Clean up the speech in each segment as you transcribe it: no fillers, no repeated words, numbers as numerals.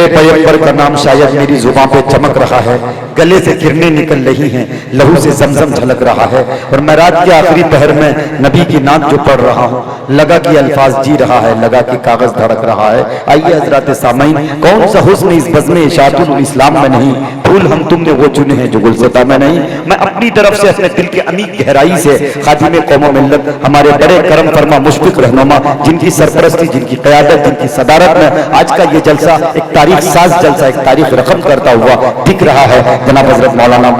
تیرے پیغمبر کا نام شاید میری زبان پہ چمک رہا ہے، گلے سے کرنیں نکل رہی ہیں، لہو سے زمزم جھلک رہا ہے، اور میں رات کے آخری پہر میں نبی کی نعت جو پڑھ رہا ہوں، لگا کہ الفاظ جی رہا ہے، لگا کہ کاغذ دھڑک رہا ہے۔ آئیے حضرات سامعین، کون سا حسن اس بزم اشاعت الاسلام میں نہیں، پھول ہم تم نے وہ چنے ہیں جو گلزدہ میں نہیں۔ میں اپنی طرف سے اپنے دل کے عمیق گہرائی سے خادم قوم و ملت، ہمارے بڑے کرم فرما مشفق رہنما، جن کی سرپرستی، جن کی قیادت، جن کی صدارت میں آج کا یہ جلسہ ایک تاریخ ساز جلسہ، ایک تاریخ رقم کرتا ہوا دکھ رہا ہے، جناب حضرت مولانا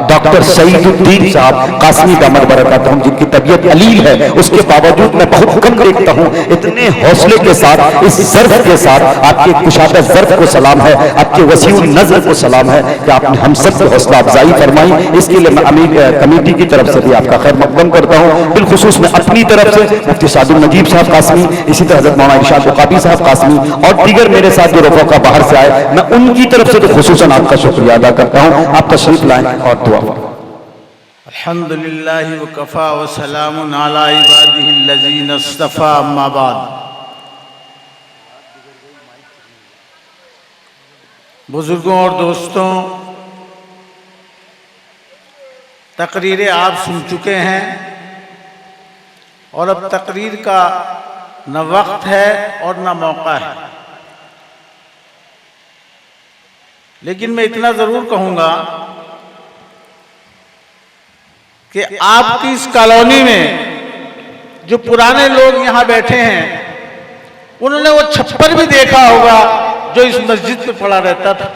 ڈاکٹر شہید الدین صاحب قاسمی دامت برکاتہم، جن کی طبیعت علیل ہے، اس کے باوجود میں بہت کم دیکھتا ہوں اتنے حوصلے کے ساتھ، اس ظرف کے ساتھ، آپ کے کشادہ ظرف کو سلام ہے، آپ کے وسیع النظر کو سلام ہے کہ آپ نے ہم سب کو حوصلہ افزائی فرمائی۔ اس کے لیے میں امیر کمیٹی کی طرف سے بھی آپ کا خیر مقدم کرتا ہوں، بالخصوص میں اپنی طرف سے مفتی سعد النجیب صاحب قاسمی، اسی طرح حضرت مولانا ارشاد عقابی صاحب قاسمی اور دیگر میرے ساتھ جو رفقا باہر سے آئے، میں ان کی طرف سے تو خصوصاً آپ کا شکریہ ادا کرتا ہوں۔ آپ تشریف لائیں اور دعا فرمائیں۔ الحمدللہ وکفا وسلام علی عبادہ الذین اصطفیٰ، اما بعد۔ بزرگوں اور دوستوں، تقریریں آپ سن چکے ہیں، اور اب تقریر کا نہ وقت ہے اور نہ موقع ہے، لیکن میں اتنا ضرور کہوں گا کہ آپ کی اس کالونی میں جو پرانے لوگ یہاں بیٹھے ہیں، انہوں نے وہ چھپر بھی دیکھا ہوگا جو اس مسجد پہ پڑا رہتا تھا،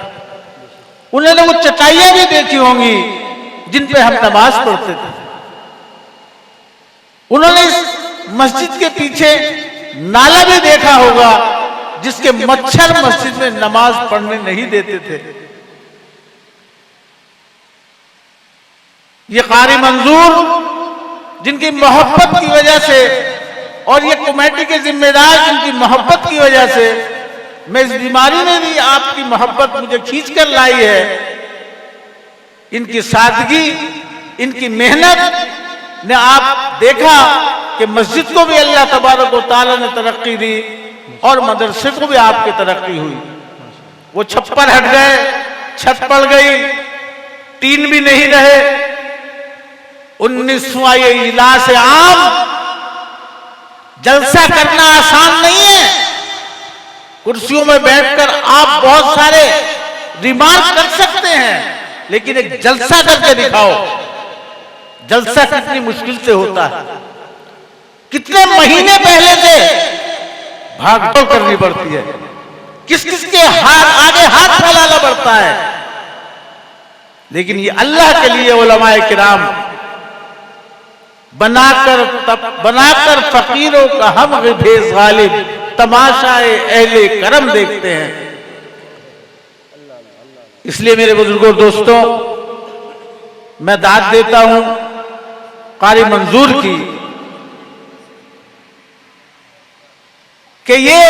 انہوں نے وہ چٹائیاں بھی دیکھی ہوں گی جن پہ ہم نماز پڑھتے تھے، انہوں نے اس مسجد کے پیچھے نالا بھی دیکھا ہوگا جس کے مچھر مسجد میں نماز پڑھنے نہیں دیتے تھے۔ یہ قاری منظور، جن کی محبت کی وجہ سے، اور یہ کمیٹی کے ذمہ دار جن کی محبت کی وجہ سے، میں اس بیماری میں بھی آپ کی محبت مجھے کھینچ کر لائی ہے۔ ان کی سادگی، ان کی محنت نے آپ دیکھا کہ مسجد کو بھی اللہ تبارک و تعالیٰ نے ترقی دی، اور مدرسے کو بھی آپ کی ترقی ہوئی۔ وہ چھپر ہٹ گئے، چھت پڑ گئی، ٹین بھی نہیں رہے۔ 19واں یہ اجلاس عام، جلسہ کرنا آسان نہیں ہے۔ کرسیوں میں بیٹھ کر آپ بہت سارے ریمارک کر سکتے ہیں، لیکن ایک جلسہ کر کے دکھاؤ۔ جلسہ کتنی مشکل سے ہوتا ہے، کتنے مہینے پہلے سے بھاگ دوڑ کرنی پڑتی ہے، کس کس کے آگے ہاتھ پھیلانا پڑتا ہے، لیکن یہ اللہ کے لیے علماء کرام بنا کر فقیروں کا ہم بھیس غالب، تماشائے اہل کرم دیکھتے ہیں۔ اس لیے میرے بزرگوں دوستوں، میں داد دیتا ہوں قاری منظور کی کہ یہ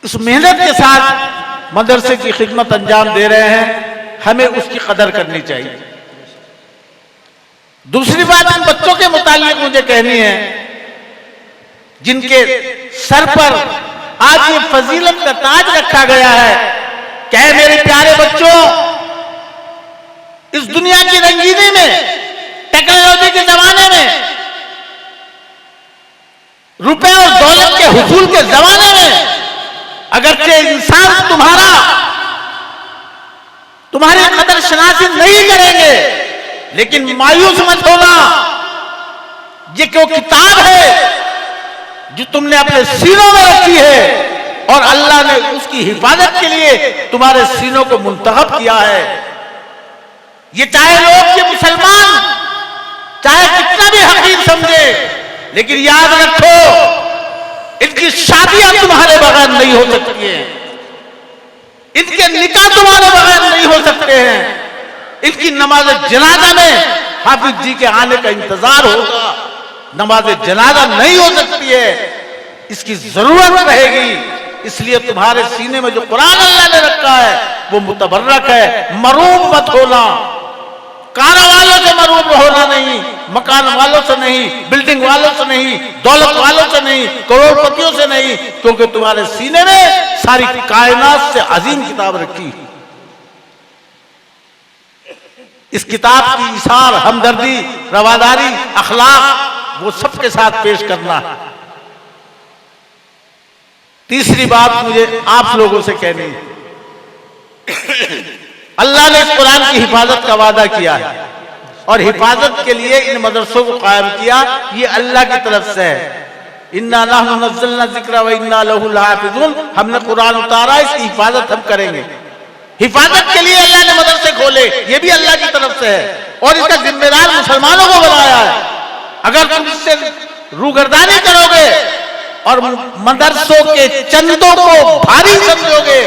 اس محنت کے ساتھ مدرسے کی خدمت انجام دے رہے ہیں، ہمیں اس کی قدر کرنی چاہیے۔ دوسری بات ان بچوں کے متعلق مجھے کہنی ہے جن کے سر پر آج یہ فضیلت کا تاج رکھا گیا ہے کہ اے میرے پیارے بچوں، اس دنیا کی رنگینی میں، ٹیکنالوجی کے زمانے میں، روپے اور دولت کے حصول کے زمانے میں، اگرچہ انسان تمہاری قدر شناسی نہیں کریں گے، لیکن مایوس مت ہونا، یہ کیوں کتاب ہے جو تم نے اپنے سینوں میں رکھی ہے، اور اللہ نے اس کی حفاظت کے لیے تمہارے سینوں کو منتخب کیا ہے۔ یہ چاہے لوگ یہ مسلمان چاہے کتنا بھی حقیر سمجھے، لیکن یاد رکھو ان کی شادیاں تمہارے بغیر نہیں ہو سکتی ہیں، ان کے نکاح تمہارے بغیر نہیں ہو سکتے ہیں، ان کی نماز جنازہ میں حافظ جی کے آنے کا انتظار ہوگا، نماز جنازہ نہیں ہو سکتی ہے، اس کی ضرورت رہے گی۔ اس لیے تمہارے سینے میں جو قرآن اللہ نے رکھا ہے وہ متبرک ہے، مروب مت ہونا۔ کاروں والوں سے مروب ہونا نہیں، مکان والوں سے نہیں، بلڈنگ والوں سے نہیں، دولت والوں سے نہیں، کروڑ پتیوں سے نہیں، کیونکہ تمہارے سینے میں ساری کائنات سے عظیم کتاب رکھی۔ اس کتاب کی ایثار، ہمدردی، رواداری، اخلاق وہ سب کے ساتھ پیش کرنا ہے۔ تیسری بات مجھے آپ لوگوں سے کہنی ہے، اللہ نے اس قرآن کی حفاظت کا وعدہ کیا ہے اور حفاظت کے لیے ان مدرسوں کو قائم کیا، یہ اللہ کی طرف سے ہے۔ اِنَّا نَحْنُ نَزَّلْنَا الذِّكْرَ وَإِنَّا لَهُ لَحَافِظُونَ، ہم نے قرآن اتارا، اس کی حفاظت ہم کریں گے۔ حفاظت کے لیے اللہ نے مدرسے کھولے، یہ بھی اللہ کی طرف سے ہے اور اس کا ذمہ دار مسلمانوں کو بنایا ہے۔ اگر تم اس سے روگردانی کرو گے اور مدرسوں کے چندوں کو بھاری سمجھو گے،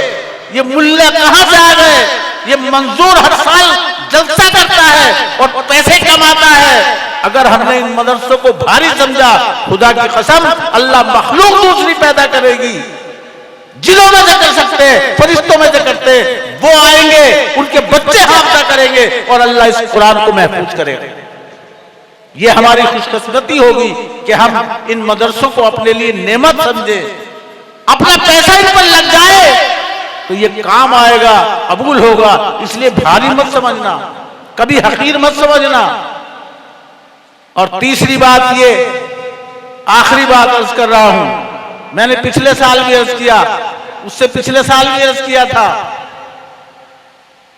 یہ ملہ کہاں سے آ گئے، یہ منظور ہر سال جلسہ کرتا ہے اور پیسے کماتا ہے۔ اگر ہم نے ان مدرسوں کو بھاری سمجھا، خدا کی قسم اللہ مخلوق دوسری پیدا کرے گی، جنوں میں سے کر سکتے، فرشتوں میں سے کرتے، وہ آئیں گے، ان کے بچے حافظہ کریں گے اور اللہ اس قرآن کو محفوظ کرے گا۔ یہ ہماری خوش قسمتی ہوگی کہ ہم ان مدرسوں کو اپنے لیے نعمت سمجھیں، اپنا پیسہ ان پر لگ جائے تو یہ کام آئے گا، قبول ہوگا، اس لیے بھاری مت سمجھنا، کبھی حقیر مت سمجھنا۔ اور تیسری بات یہ، آخری بات عرض کر رہا ہوں، میں نے پچھلے سال بھی عرض کیا، اس سے پچھلے سال بھی عرض کیا تھا،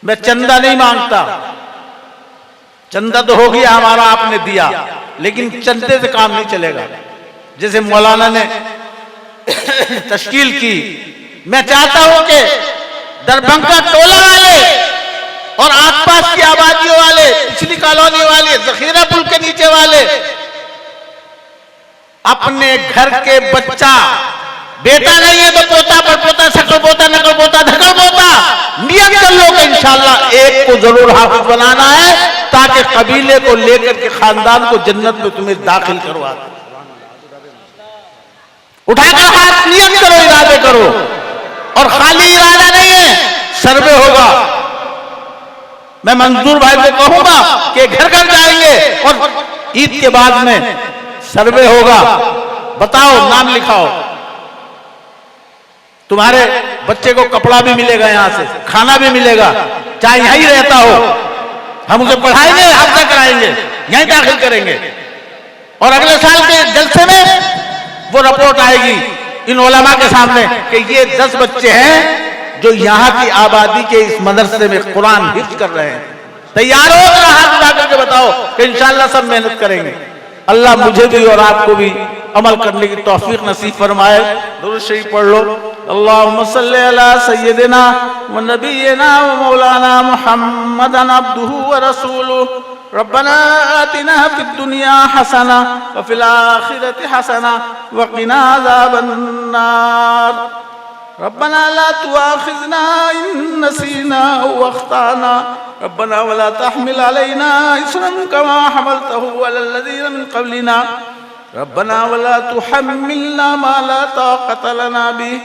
میں چندہ نہیں مانگتا، چندہ تو ہو گیا ہمارا، آپ نے دیا، لیکن چندے سے کام نہیں چلے گا۔ جیسے مولانا نے تشکیل کی، میں چاہتا ہوں کہ دربھنگا ٹولہ والے اور آس پاس کی آبادیوں والے، پچھلی کالونی والے، ذخیرہ پل کے نیچے والے، اپنے گھر کے بچہ، بیٹا نہیں ہے تو پوتا، پر پوتا، شکل پوتا، نکل پوتا، دھکل پوتا، نیت کر لو کہ انشاءاللہ ایک کو ضرور حافظ بنانا ہے تاکہ قبیلے کو لے کر کے خاندان کو جنت میں تمہیں داخل کروا دے۔ اٹھا کر ہاتھ نیت کرو، ارادے کرو، اور خالی ارادہ نہیں ہے، سروے ہوگا۔ میں منظور بھائی کو کہوں گا کہ گھر گھر جائیں گے اور عید کے بعد میں سروے ہوگا، بتاؤ، نام لکھاؤ، تمہارے بچے کو کپڑا بھی ملے گا، یہاں سے کھانا بھی ملے گا، چاہے یہیں رہتا ہو، ہم اسے پڑھائیں گے، حافظہ کرائیں گے، یہیں داخل کریں گے، اور اگلے سال کے جلسے میں وہ رپورٹ آئے گی ان علماء کے سامنے کہ یہ 10 بچے ہیں جو یہاں کی آبادی کے اس مدرسے میں قرآن حفظ کر رہے ہیں۔ تیار ہو کر ہاتھ اٹھا کر کے بتاؤ کہ انشاءاللہ سب محنت کریں گے۔ اللہ مجھے بھی اور آپ کو بھی عمل کرنے کی توفیق نصیب فرمائے۔ درود شریف پڑھ لو۔ اللہم صلی علی سیدنا و نبینا و مولانا محمد عبدہ و رسولہ۔ ربنا آتنا فی الدنیا حسنہ وفی الآخرۃ حسنہ وقنا عذاب النار۔ ربنا لا تؤاخذنا إن نسينا أو أخطأنا ربنا ولا تحمل علينا إصرا كما حملته على الذين من قبلنا ربنا ولا تحملنا ما لا طاقة لنا به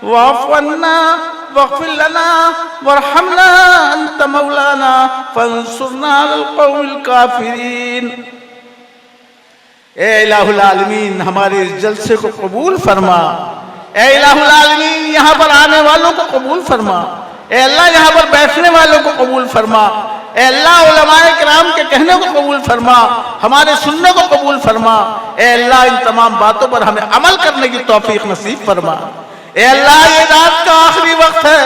واعف عنا واغفر لنا وارحمنا أنت مولانا فانصرنا على القوم الكافرين۔ اے الہ العالمین، ہمارے اس جلسے کو قبول فرما۔ اے الہ العالمین، یہاں پر آنے والوں کو قبول فرما۔ اے اللہ، یہاں پر بیٹھنے والوں کو قبول فرما۔ اے اللہ، علماء کرام کے کہنے کو قبول فرما، ہمارے سننے کو قبول فرما۔ اے اللہ، ان تمام باتوں پر ہمیں عمل کرنے کی توفیق نصیب فرما۔ اے اللہ، یہ رات کا آخری وقت ہے،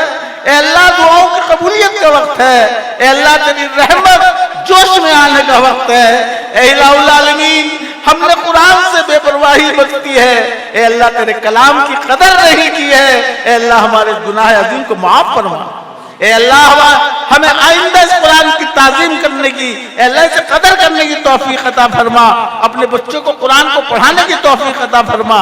اے اللہ دعاؤں کی قبولیت کا وقت ہے، اے اللہ تیری رحمت جوش میں آنے کا وقت ہے۔ اے الہ العالمین، ہم نے قرآن سے بے پرواہی برتی ہے، اے اللہ تیرے کلام کی قدر نہیں کی ہے، اے اللہ ہمارے گناہ عظیم کو معاف فرما۔ اے اللہ، ہمیں آئندہ اس قرآن کی تعظیم کرنے کی، اے اللہ اسے قدر کرنے کی توفیق عطا فرما، اپنے بچوں کو قرآن کو پڑھانے کی توفیق عطا فرما۔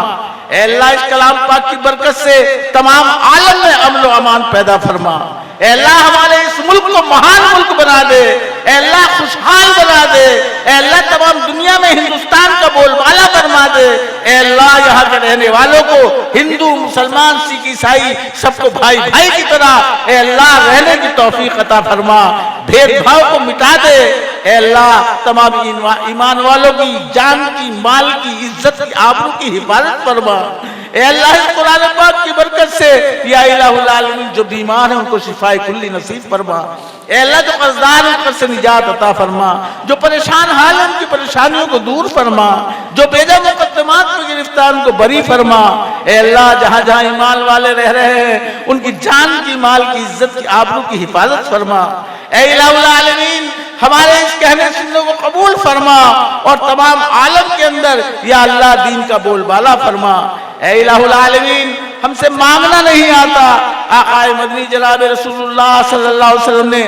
اے اللہ، اس کلام پاک کی برکت سے تمام عالم میں امن و امان پیدا فرما۔ اے اللہ، ہمارے اس ملک کو مہان ملک بنا دے، اے اللہ خوشحال بنا دے، اے اللہ تمام دنیا میں ہندوستان کا بول بالا فرما دے۔ اے اللہ، یہاں کے رہنے والوں کو، ہندو، مسلمان، سکھ، عیسائی، سب کو بھائی بھائی کی طرح اے اللہ رہنے کی توفیق عطا فرما، بھید بھاؤ کو مٹا دے۔ اے اللہ تمام ایمان والوں کی جان کی، مال کی، عزت کی، آبرو کی حفاظت فرما۔ اے اللہ اس قرآن پاک کی برکت سے یا الہ العالمین جو بیمار ہیں ان کو شفائے کلی نصیب فرما۔ اے اللہ جو قرضدار ہیں ان پر سے نجات عطا فرما، جو پریشان حال ہیں ان کی پریشانیوں کو دور فرما، جو بیجا مقدمات میں گرفتار ان کو بری فرما۔ اے اللہ جہاں جہاں ایمان والے رہ رہے ہیں ان کی جان کی، مال کی، عزت کی، آبرو کی حفاظت فرما۔ اے الہ العالمین ہمارے اس کہنے سننے کو قبول فرما اور تمام عالم کے اندر یا اللہ دین کا بول بالا فرما۔ اے الہ العالمین ہم سے مانگنا نہیں آتا، آقا مدنی جناب رسول اللہ صلی اللہ علیہ وسلم نے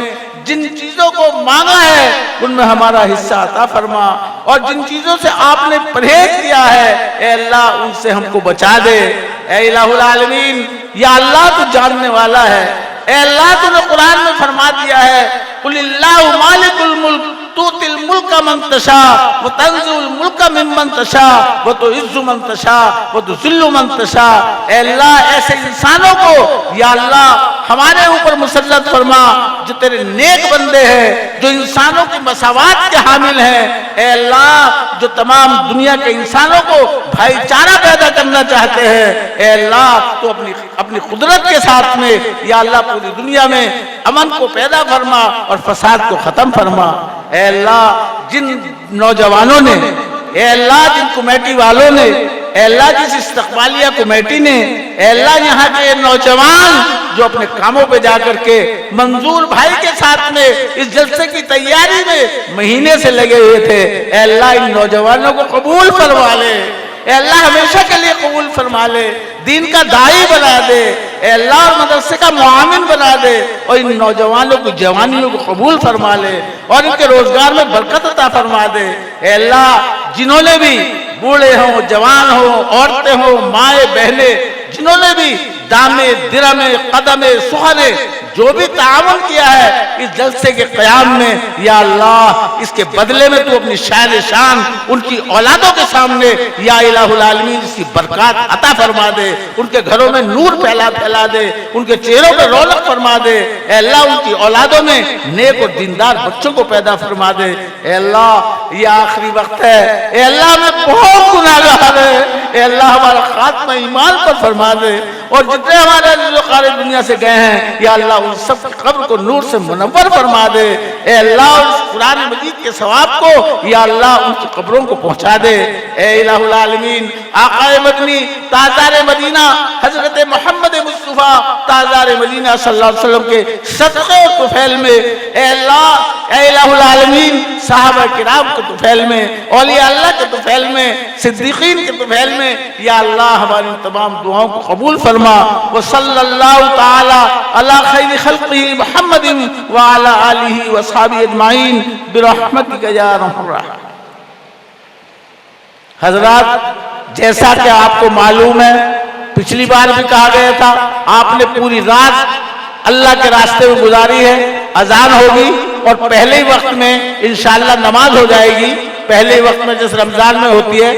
جن چیزوں کو مانگا ہے ان میں ہمارا حصہ عطا فرما، اور جن چیزوں سے آپ نے پرہیز کیا ہے اے اللہ ان سے ہم کو بچا دے۔ اے الہ العالمین یا اللہ تو جاننے والا ہے، اے اللہ تو نے قرآن میں فرما دیا ہے قل اللہ مالک الملک تؤتی الملک من تشاء وتنزع الملک ممن تشاء وتعز من تشاء وتذل من تشاء۔ اے اللہ ایسے انسانوں کو یا اللہ ہمارے اوپر مسلط فرما جو تیرے نیک بندے ہیں، جو انسانوں کی مساوات کے حامل ہیں۔ اے اللہ جو تمام دنیا کے انسانوں کو بھائی چارہ پیدا کرنا چاہتے ہیں، اے اللہ تو اپنی قدرت کے ساتھ میں یا اللہ پوری دنیا میں امن کو پیدا فرما اور فساد کو ختم فرما۔ اے اللہ جن نوجوانوں نے، اے اللہ جن کمیٹی والوں نے، اے اللہ جس استقبالیہ کمیٹی نے، اے اللہ یہاں کے نوجوان جو اپنے کاموں پہ جا کر کے منظور بھائی کے ساتھ میں اس جلسے کی تیاری میں مہینے سے لگے ہوئے تھے، اے اللہ ان نوجوانوں کو قبول فرما لے، اے اللہ ہمیشہ کے لیے قبول فرما لے، دین کا داعی بنا دے، اے اللہ مدرسے کا معاون بنا دے، اور ان نوجوانوں کی جوانیوں کو قبول فرما لے اور ان کے روزگار میں برکت عطا فرما دے۔ اے اللہ جنہوں نے بھی بوڑھے ہوں، جوان ہوں، عورتیں ہوں، مائیں بہنیں، جنہوں نے بھی دامے درمے قدمے سخنے جو بھی تعاون کیا ہے اس جلسے کے قیام میں، یا اللہ اس کے بدلے میں تو اپنی شان شان ان کی اولادوں کے سامنے یا الہ العالمین اس کی برکات عطا فرما دے، ان کے گھروں میں نور پھیلا دے، ان کے چہروں پہ رونق فرما دے۔ اے اللہ ان کی اولادوں میں نیک اور دیندار بچوں کو پیدا فرما دے۔ اے اللہ یہ آخری وقت ہے، اے اللہ میں بہت گناہگار ہے، اے اللہ ہمارا خاتمہ ایمان پر فرما دے، اور جتنے ہمارے عزیز و قارئ دنیا سے گئے ہیں یا اللہ ان سب کی قبر کو نور سے منور فرما دے۔ اے اللہ اس قرآن مجید کے ثواب کو یا اللہ ان کی قبروں کو پہنچا دے۔ اے الہ العالمین آقا مدنی تاجدار مدینہ حضرت محمد مصطفیٰ تاجدار مدینہ صلی اللہ علیہ وسلم کے صدقے و طفیل میں، اے اللہ اے الہ العالمین صحابہ کرام کے طفیل میں، اولیاء اللہ کے طفیل میں، صدیقین کے طفیل میں یا اللہ ہماری تمام دعاؤں کو قبول فرما۔ وصلی اللہ تعالی علی خیر خلقہ محمد وعلی آلہ وصحبہ اجمعین برحمتک یا ارحم الراحمین۔ حضرات جیسا کہ آپ کو معلوم ہے پچھلی بار بھی کہا گیا تھا، آپ نے پوری رات اللہ کے راستے میں گزاری ہے، اذان ہوگی اور پہلے وقت میں انشاءاللہ نماز ہو جائے گی، پہلے وقت میں جس رمضان میں ہوتی ہے۔